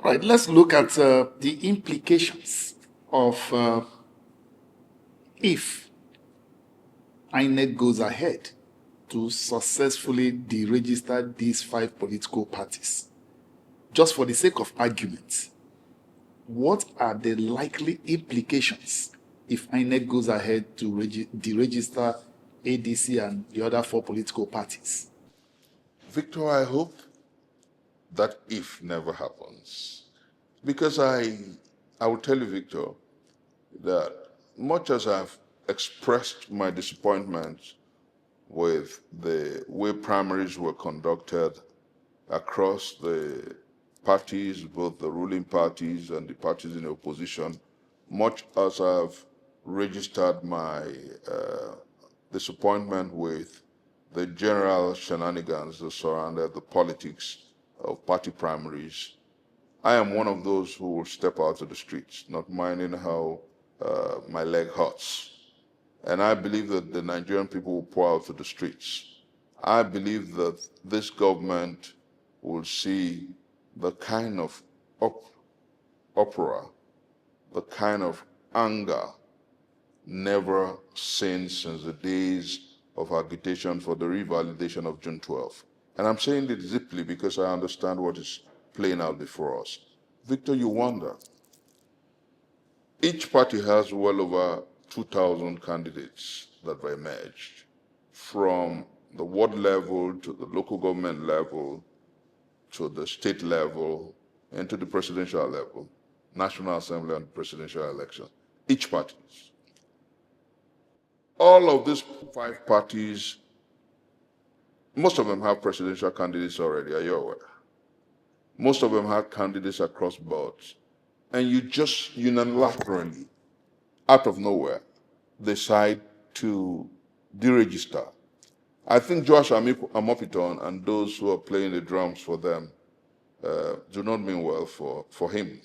Right, let's look at the implications of if INEC goes ahead to successfully deregister these 5 political parties. Just for the sake of argument, what are the likely implications if INEC goes ahead to deregister ADC and the other 4 political parties? Victor, I hope that if never happens. Because I will tell you, Victor, that much as I've expressed my disappointment with the way primaries were conducted across the parties, both the ruling parties and the parties in opposition, much as I've registered my disappointment with the general shenanigans that surrounded the politics of party primaries, I am one of those who will step out to the streets, not minding how my leg hurts. And I believe that the Nigerian people will pour out to the streets. I believe that this government will see the kind of uproar, the kind of anger never seen since the days of agitation for the revalidation of June 12. And I'm saying it deeply because I understand what is playing out before us. Victor, you wonder. Each party has well over 2,000 candidates that were emerged from the ward level to the local government level to the state level and to the presidential level, National Assembly and presidential elections. Each party. All of these 5 parties, most of them have presidential candidates already, are you aware? Most of them have candidates across boards. And you just unilaterally, out of nowhere, decide to deregister. I think Josh Amopiton and those who are playing the drums for them do not mean well for him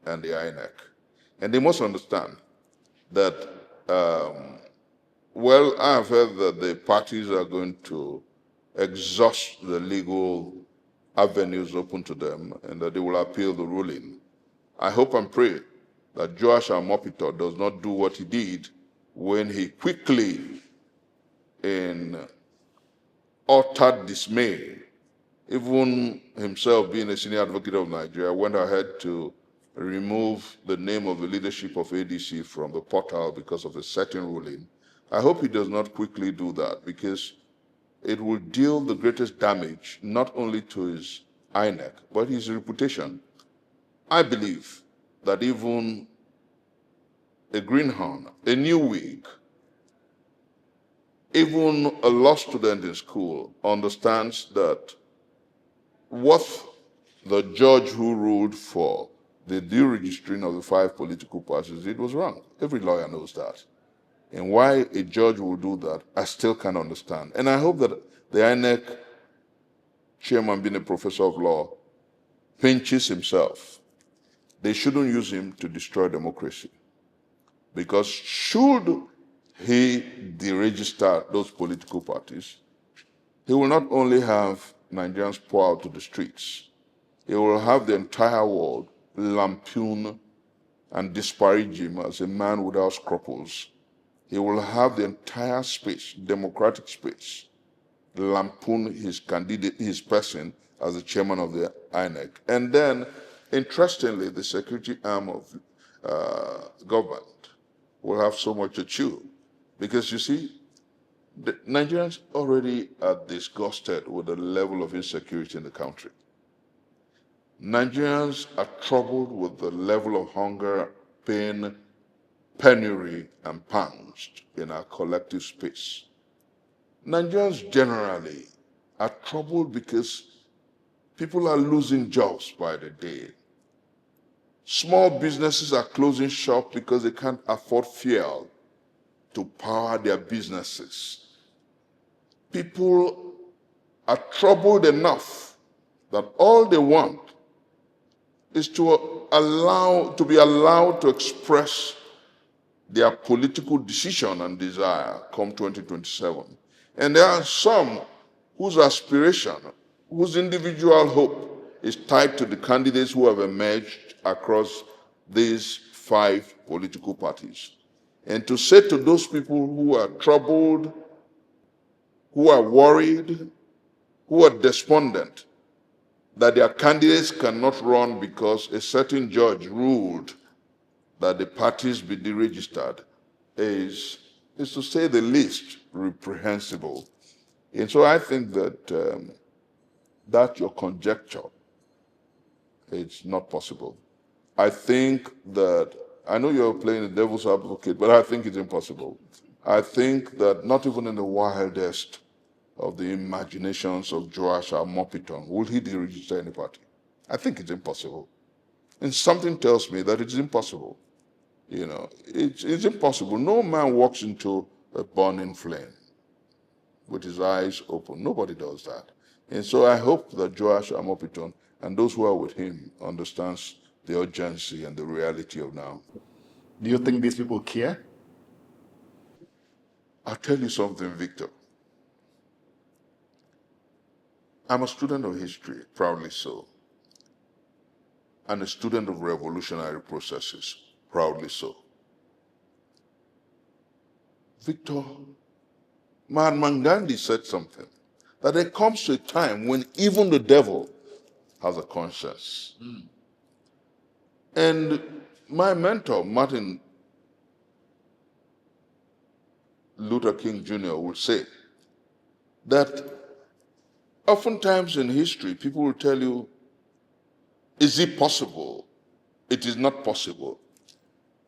and the INEC. And they must understand that, well, I've heard that the parties are going to exhaust the legal avenues open to them and that they will appeal the ruling. I hope and pray that Joash Amopito does not do what he did when he quickly, in utter dismay, even himself being a senior advocate of Nigeria, went ahead to remove the name of the leadership of ADC from the portal because of a certain ruling. I hope he does not quickly do that because it will deal the greatest damage not only to his INEC, but his reputation. I believe that even a greenhorn, a new wig, even a law student in school understands that what the judge who ruled for the deregistering of the 5 political parties did was wrong. Every lawyer knows that. And why a judge will do that, I still can't understand. And I hope that the INEC chairman, being a professor of law, pinches himself. They shouldn't use him to destroy democracy. Because should he deregister those political parties, he will not only have Nigerians pour out to the streets, he will have the entire world lampoon and disparage him as a man without scruples. He will have the entire space, democratic space, lampoon his candidate, his person as the chairman of the INEC. And then, interestingly, the security arm of government will have so much to chew. Because you see, the Nigerians already are disgusted with the level of insecurity in the country. Nigerians are troubled with the level of hunger, pain, penury, and pangs in our collective space. Nigerians generally are troubled because people are losing jobs by the day. Small businesses are closing shop because they can't afford fuel to power their businesses. People are troubled enough that all they want is to be allowed to express their political decision and desire come 2027. And there are some whose aspiration, whose individual hope is tied to the candidates who have emerged across these 5 political parties. And to say to those people who are troubled, who are worried, who are despondent, that their candidates cannot run because a certain judge ruled that the parties be deregistered is to say the least reprehensible. And so I think that that's your conjecture. It's not possible. I think that, I know you're playing the devil's advocate, but I think it's impossible. I think that not even in the wildest of the imaginations of Joash Amopiton will he deregister any party. I think it's impossible. And something tells me that it's impossible. You know, it's impossible. No man walks into a burning flame with his eyes open. Nobody does that. And so I hope that Joash Amopiton and those who are with him understands the urgency and the reality of now. Do you think these people care? I'll tell you something, Victor. I'm a student of history, proudly so, and a student of revolutionary processes, proudly so. Victor, Mahatma Gandhi said something, that there comes to a time when even the devil has a conscience. And my mentor, Martin Luther King Jr., would say that oftentimes in history, people will tell you, is it possible? It is not possible.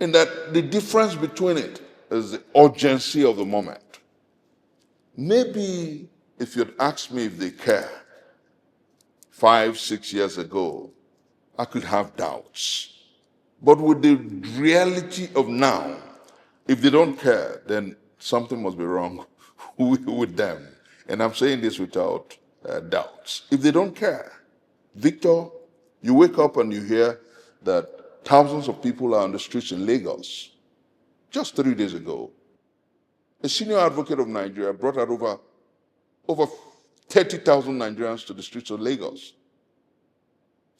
And that the difference between it is the urgency of the moment. Maybe if you'd asked me if they care 5, 6 years ago, I could have doubts. But with the reality of now, if they don't care, then something must be wrong with them. And I'm saying this without doubts. If they don't care, Victor, you wake up and you hear that thousands of people are on the streets in Lagos. Just 3 days ago, a senior advocate of Nigeria brought out over 30,000 Nigerians to the streets of Lagos.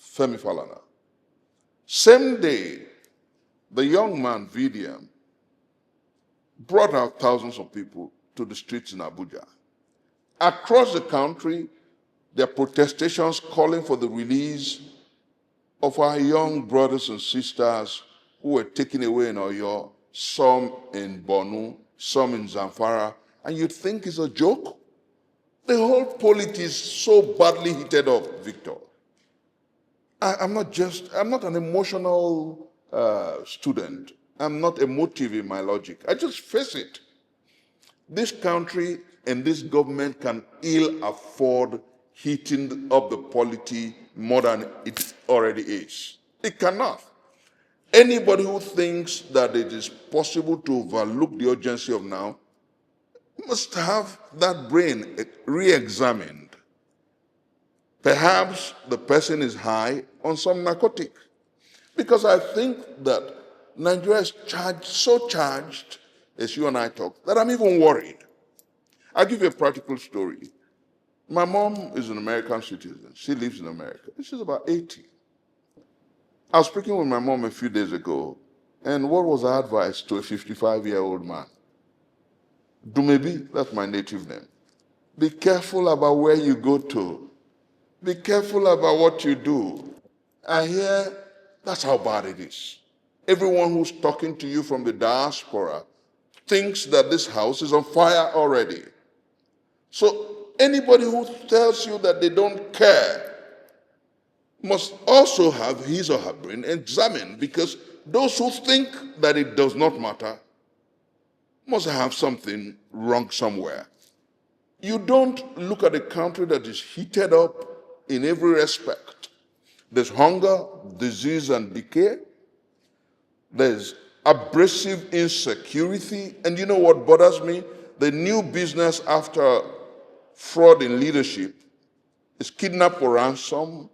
Femi Falana. Same day, the young man, VDM, brought out thousands of people to the streets in Abuja. Across the country, there are protestations calling for the release of our young brothers and sisters who were taken away in Oyo, some in Borno, some in Zamfara, and you'd think it's a joke? The whole polity is so badly heated up, Victor. I'm not an emotional student. I'm not emotive in my logic. I just face it. This country and this government can ill afford heating up the polity more than it already is. It cannot. Anybody who thinks that it is possible to overlook the urgency of now must have that brain re-examined. Perhaps the person is high on some narcotic. Because I think that Nigeria is so charged, as you and I talk, that I'm even worried. I'll give you a practical story. My mom is an American citizen. She lives in America. She's about 80. I was speaking with my mom a few days ago, and what was her advice to a 55-year-old man? Dumebi, that's my native name. Be careful about where you go to. Be careful about what you do. I hear that's how bad it is. Everyone who's talking to you from the diaspora thinks that this house is on fire already. So anybody who tells you that they don't care must also have his or her brain examined, because those who think that it does not matter must have something wrong somewhere. You don't look at a country that is heated up in every respect. There's hunger, disease, and decay. There's abrasive insecurity. And you know what bothers me? The new business after fraud in leadership is kidnap-for-ransom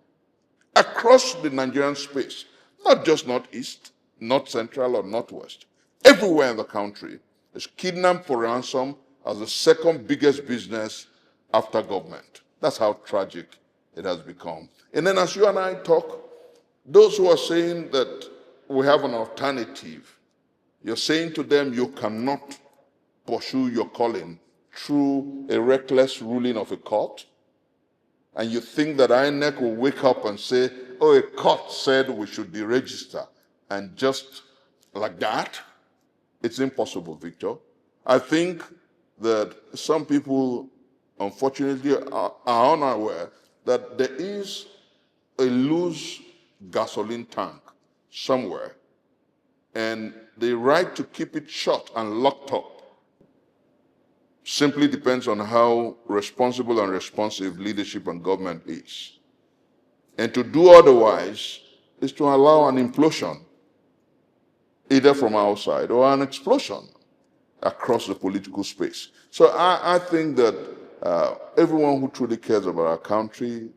across the Nigerian space, not just Northeast, North Central, or Northwest. Everywhere in the country is kidnap-for-ransom as the second biggest business after government. That's how tragic it has become. And then as you and I talk, those who are saying that we have an alternative, you're saying to them you cannot pursue your calling through a reckless ruling of a court, and you think that INEC will wake up and say, oh, a court said we should deregister, and just like that? It's impossible, Victor. I think that some people, unfortunately, are unaware that there is a loose gasoline tank somewhere, and the right to keep it shut and locked up simply depends on how responsible and responsive leadership and government is. And to do otherwise is to allow an implosion, either from outside or an explosion across the political space. So I think that everyone who truly cares about our country,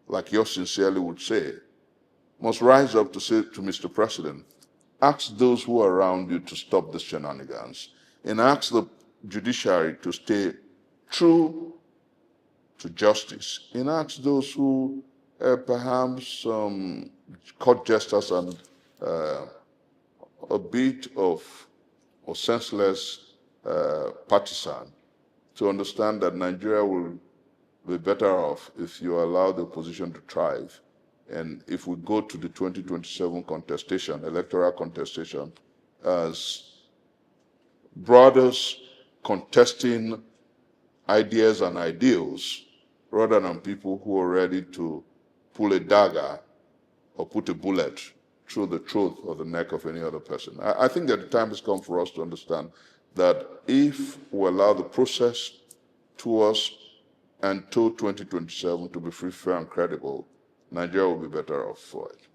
like yours sincerely would say, must rise up to say to Mr. President, ask those who are around you to stop the shenanigans, and ask the judiciary to stay true to justice, and ask those who perhaps court jesters and a bit of senseless partisan to understand that Nigeria will be better off if you allow the opposition to thrive. And if we go to the 2027 contestation, electoral contestation, as brothers contesting ideas and ideals, rather than people who are ready to pull a dagger or put a bullet through the throat or the neck of any other person. I think that the time has come for us to understand that if we allow the process to us until 2027 to be free, fair, and credible, Nigeria will be better off for it.